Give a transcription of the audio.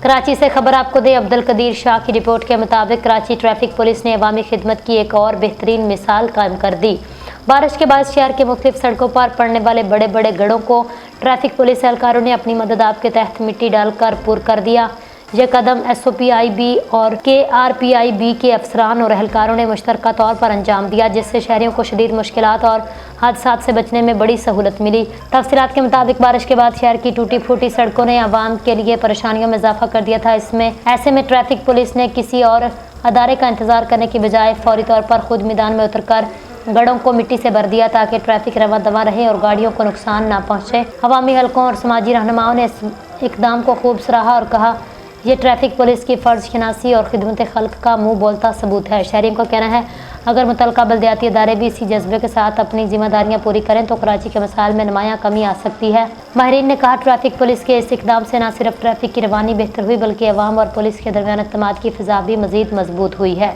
कराची से खबर आपको दे अब्दुल कदीर शाह की रिपोर्ट के मुताबिक कराची ट्रैफिक पुलिस ने अवामी खिदमत की एक और बेहतरीन मिसाल कायम कर दी। बारिश के बाद शहर के मुख्तलिफ सड़कों पर पड़ने वाले बड़े बड़े गड्ढों को ट्रैफिक पुलिस एहलकारों ने अपनी मदद आपके तहत मिट्टी डालकर पुर कर दिया। यह कदम SOPIB और KRPIB के अफसरान और एहलकारों ने मुश्तरका तौर पर अंजाम दिया, जिससे शहरियों को शदीद मुश्किलात और हादसात से बचने में बड़ी सहूलत मिली। तफसीलात के मुताबिक बारिश के बाद शहर की टूटी फूटी सड़कों ने आवाम के लिए परेशानियों में इजाफा कर दिया था। ऐसे में ट्रैफिक पुलिस ने किसी और अदारे का इंतजार करने की बजाय फौरी तौर पर खुद मैदान में उतरकर गड्ढों को मिट्टी से भर दिया ताकि ट्रैफिक रवा दवा रहे और गाड़ियों को नुकसान ना पहुंचे। अवामी हलकों और समाजी रहनुमाओं ने इस इकदाम को खूब सराहा और कहा, ये ट्रैफिक पुलिस की फ़र्ज शनासी और खिदमत खल्क का मुँह बोलता सबूत है। शहरियों का कहना है, अगर मुतलका बल्दियाती इदारे भी इसी जज्बे के साथ अपनी जिम्मेदारियां पूरी करें तो कराची के मसाइल में नुमायां कमी आ सकती है। माहिरीन ने कहा, ट्रैफिक पुलिस के इस इकदाम से न सिर्फ ट्रैफिक की रवानी बेहतर हुई बल्कि अवाम और पुलिस के दरमियान एतमाद की फ़िज़ा भी मज़ीद मजबूत हुई है।